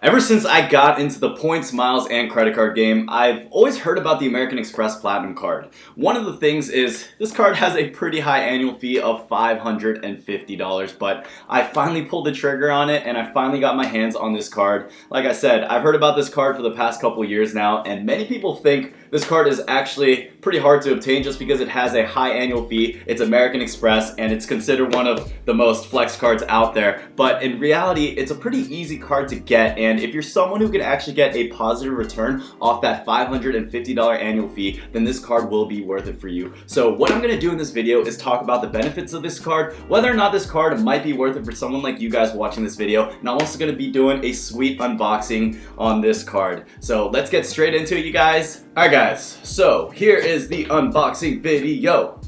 Ever since I got into the points, miles, and credit card game, I've always heard about the American Express Platinum card. One of the things is this card has a pretty high annual fee of $550, but I finally pulled the trigger on it and I finally got my hands on this card. Like I said, I've heard about this card for the past couple years now, and many people think this card is actually pretty hard to obtain just because it has a high annual fee. It's American Express and it's considered one of the most flex cards out there. But in reality, it's a pretty easy card to get, and if you're someone who can actually get a positive return off that $550 annual fee, then this card will be worth it for you. So what I'm going to do in this video is talk about the benefits of this card, whether or not this card might be worth it for someone like you guys watching this video, and I'm also going to be doing a sweet unboxing on this card. So let's get straight into it, you guys. Alright guys, so here is the unboxing video.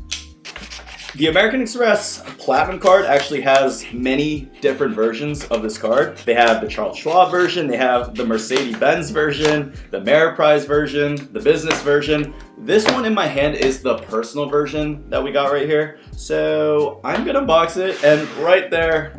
The American Express Platinum card actually has many different versions of this card. They have the Charles Schwab version, they have the Mercedes-Benz version, the Ameriprise version, the business version. This one in my hand is the personal version that we got right here. So I'm gonna unbox it, and right there,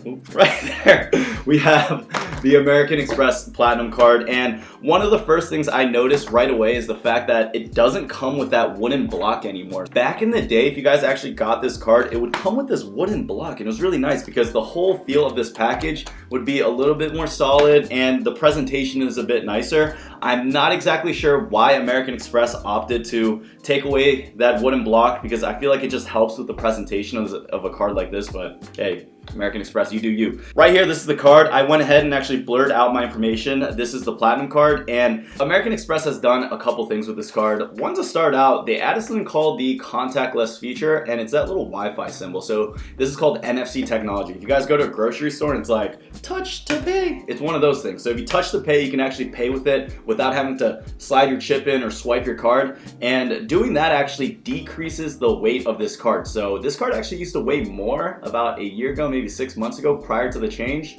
we have the American Express Platinum card. And one of the first things I noticed right away is the fact that it doesn't come with that wooden block anymore. Back in the day, if you guys actually got this card, it would come with this wooden block, and it was really nice because the whole feel of this package would be a little bit more solid and the presentation is a bit nicer. I'm not exactly sure why American Express opted to take away that wooden block, because I feel like it just helps with the presentation of a card like this, but hey, American Express, you do you. Right here, this is the card. I went ahead and actually blurred out my information. This is the Platinum card, and American Express has done a couple things with this card. One, to start out, they added something called the contactless feature, and it's that little Wi-Fi symbol. So this is called NFC technology. If you guys go to a grocery store and it's like, touch to pay, it's one of those things. So if you touch to pay, you can actually pay with it without having to slide your chip in or swipe your card. And doing that actually decreases the weight of this card. So this card actually used to weigh more about a year ago, maybe 6 months ago, prior to the change.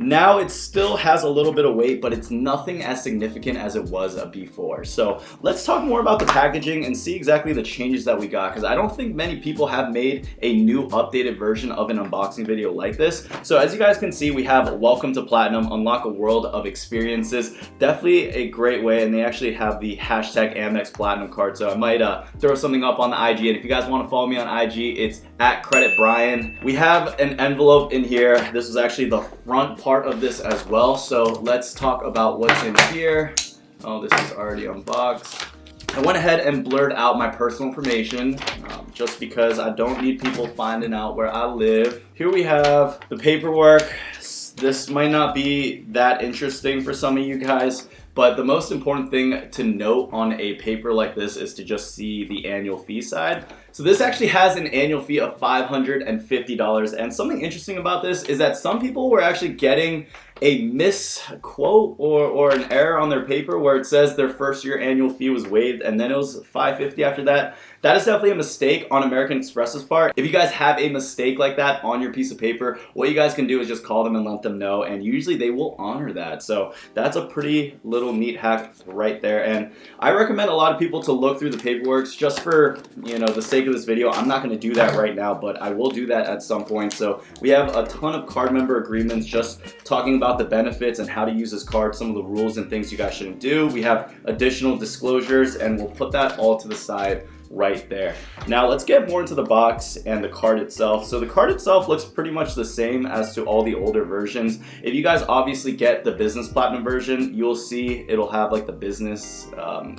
Now it still has a little bit of weight, but it's nothing as significant as it was before. So let's talk more about the packaging and see exactly the changes that we got, because I don't think many people have made a new updated version of an unboxing video like this. So as you guys can see, we have Welcome to Platinum, unlock a world of experiences. Definitely a great way, and they actually have the hashtag Amex Platinum card. So I might throw something up on the IG, and if you guys want to follow me on IG, it's @CreditBrian. We have an envelope in here. This is actually the front part of this as well. So let's talk about what's in here. Oh, this is already unboxed. I went ahead and blurred out my personal information just because I don't need people finding out where I live. Here we have the paperwork. This might not be that interesting for some of you guys, but the most important thing to note on a paper like this is to just see the annual fee side. So this actually has an annual fee of $550, and something interesting about this is that some people were actually getting a misquote or an error on their paper where it says their first year annual fee was waived and then it was $550 after that. That is definitely a mistake on American Express's part. If you guys have a mistake like that on your piece of paper, what you guys can do is just call them and let them know, and usually they will honor that. So that's a pretty little neat hack right there, and I recommend a lot of people to look through the paperwork just for, you know, the sake of this video. I'm not going to do that right now, but I will do that at some point. So we have a ton of card member agreements just talking about the benefits and how to use this card, some of the rules and things you guys shouldn't do. We have additional disclosures, and we'll put that all to the side right there. Now let's get more into the box and the card itself. So the card itself looks pretty much the same as to all the older versions. If you guys obviously get the business platinum version, you'll see it'll have like the business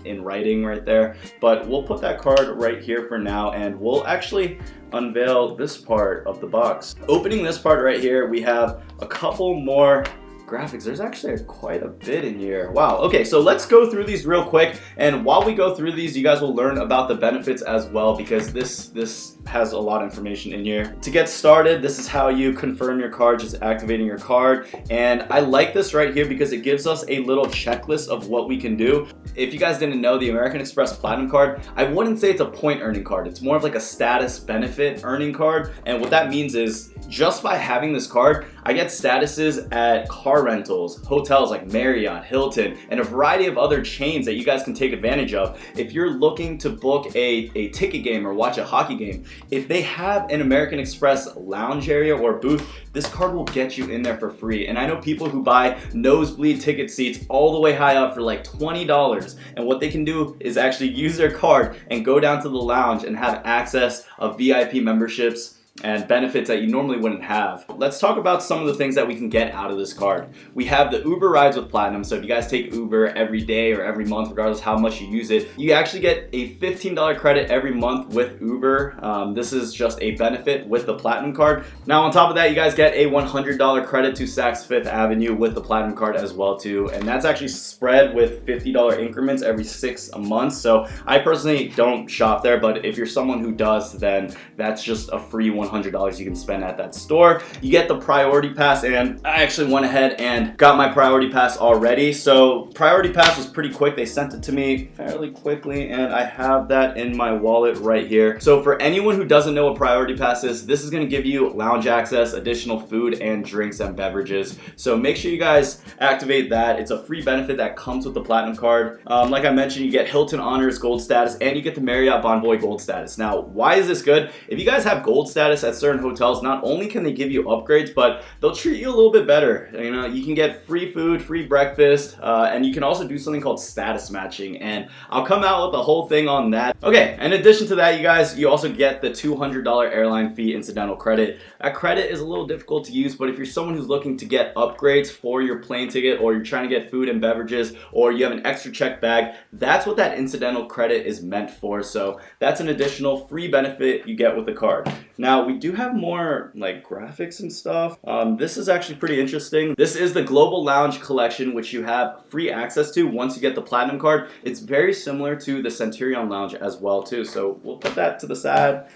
in writing right there, but we'll put that card right here for now, and we'll actually unveil this part of the box. Opening this part right here, we have a couple more graphics. There's actually quite a bit in here. Wow. Okay, so let's go through these real quick, and while we go through these, you guys will learn about the benefits as well, because this has a lot of information in here. To get started, this is how you confirm your card, just activating your card. And I like this right here because it gives us a little checklist of what we can do. If you guys didn't know, the American Express Platinum card, I wouldn't say it's a point earning card. It's more of like a status benefit earning card. And what that means is just by having this card, I get statuses at car rentals, hotels like Marriott, Hilton, and a variety of other chains that you guys can take advantage of. If you're looking to book a ticket game or watch a hockey game, if they have an American Express lounge area or booth, this card will get you in there for free. And I know people who buy nosebleed ticket seats all the way high up for like $20, and what they can do is actually use their card and go down to the lounge and have access of VIP memberships and benefits that you normally wouldn't have. Let's talk about some of the things that we can get out of this card. We have the Uber rides with Platinum. So if you guys take Uber every day or every month, regardless how much you use it, you actually get a $15 credit every month with Uber. This is just a benefit with the Platinum card. Now on top of that, you guys get a $100 credit to Saks Fifth Avenue with the Platinum card as well too. And that's actually spread with $50 increments every 6 months. So I personally don't shop there, but if you're someone who does, then that's just a free $100 you can spend at that store. You get the priority pass, and I actually went ahead and got my priority pass already. So priority pass was pretty quick. They sent it to me fairly quickly, and I have that in my wallet right here. So for anyone who doesn't know what priority pass is, this is going to give you lounge access, additional food and drinks and beverages. So make sure you guys activate that. It's a free benefit that comes with the Platinum card. Like I mentioned, you get Hilton Honors Gold status, and you get the Marriott Bonvoy Gold status. Now, why is this good? If you guys have Gold status at certain hotels, not only can they give you upgrades, but they'll treat you a little bit better. You know, you can get free food, free breakfast, and you can also do something called status matching, and I'll come out with the whole thing on that. Okay, in addition to that, you guys, you also get the $200 airline fee incidental credit. That credit is a little difficult to use, but if you're someone who's looking to get upgrades for your plane ticket, or you're trying to get food and beverages, or you have an extra check bag, that's what that incidental credit is meant for. So that's an additional free benefit you get with the card. Now, we do have more like graphics and stuff. This is actually pretty interesting. This is the Global Lounge Collection, which you have free access to once you get the Platinum card. It's very similar to the Centurion Lounge as well too. So we'll put that to the side.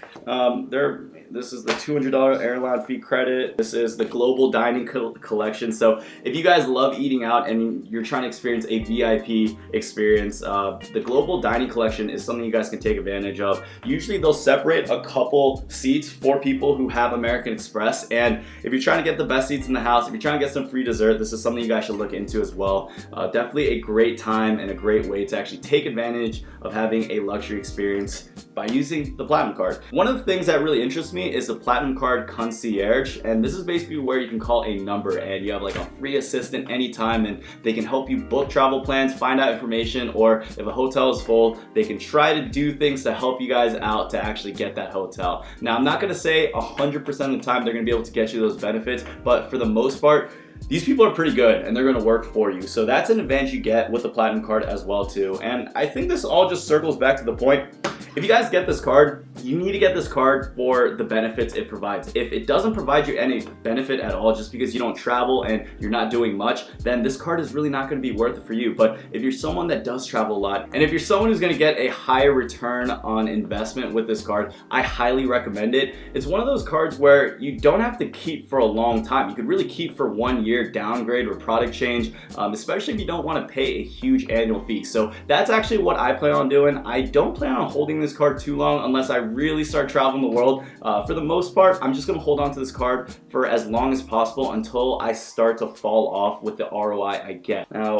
This is the $200 airline fee credit. This is the Global Dining Collection. So if you guys love eating out and you're trying to experience a VIP experience, the Global Dining Collection is something you guys can take advantage of. Usually they'll separate a couple seats for people who have American Express, and if you're trying to get the best seats in the house, if you're trying to get some free dessert, this is something you guys should look into as well. Definitely a great time and a great way to actually take advantage of having a luxury experience by using the Platinum card. One of the things that really interests me is the Platinum card concierge, and this is basically where you can call a number and you have like a free assistant anytime, and they can help you book travel plans, find out information, or if a hotel is full, they can try to do things to help you guys out to actually get that hotel. Now, I'm not gonna say 100% of the time they're gonna be able to get you those benefits, but for the most part, these people are pretty good and they're gonna work for you. So that's an advantage you get with the Platinum card as well too. And I think this all just circles back to the point, if you guys get this card, you need to get this card for the benefits it provides. If it doesn't provide you any benefit at all just because you don't travel and you're not doing much, then this card is really not gonna be worth it for you. But if you're someone that does travel a lot, and if you're someone who's gonna get a higher return on investment with this card, I highly recommend it. It's one of those cards where you don't have to keep for a long time. You could really keep for 1 year, downgrade or product change, especially if you don't wanna pay a huge annual fee. So that's actually what I plan on doing. I don't plan on holding this card too long unless I really start traveling the world. For the most part, I'm just gonna hold on to this card for as long as possible until I start to fall off with the ROI I get. Now,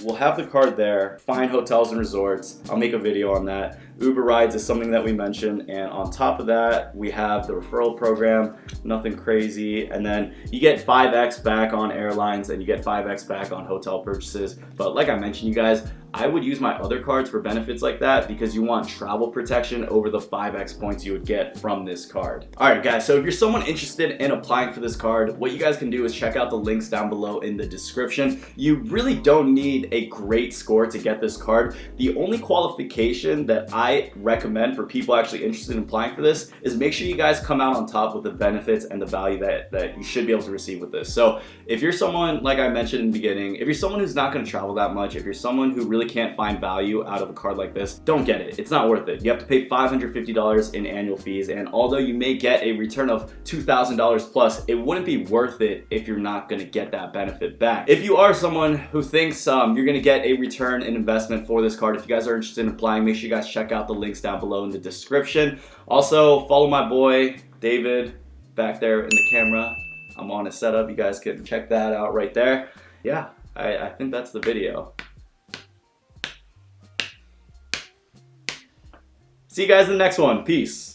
we'll have the card there. Find hotels and resorts. I'll make a video on that. Uber rides is something that we mentioned, and on top of that, we have the referral program, nothing crazy, and then you get 5x back on airlines and you get 5x back on hotel purchases. But like I mentioned, you guys, I would use my other cards for benefits like that because you want travel protection over the 5x points you would get from this card. All right, guys, so if you're someone interested in applying for this card, what you guys can do is check out the links down below in the description. You really don't need a great score to get this card. The only qualification that I recommend for people actually interested in applying for this is make sure you guys come out on top with the benefits and the value that you should be able to receive with this. So if you're someone, like I mentioned in the beginning, if you're someone who's not gonna travel that much, if you're someone who really can't find value out of a card like this, don't get it. It's not worth it. You have to pay $550 in annual fees, and although you may get a return of $2,000 plus, it wouldn't be worth it if you're not gonna get that benefit back. If you are someone who thinks you're gonna get a return in investment for this card, if you guys are interested in applying, make sure you guys check out the links down below in the description. Also, follow my boy, David, back there in the camera. I'm on his setup. You guys can check that out right there. Yeah, I think that's the video. See you guys in the next one. Peace.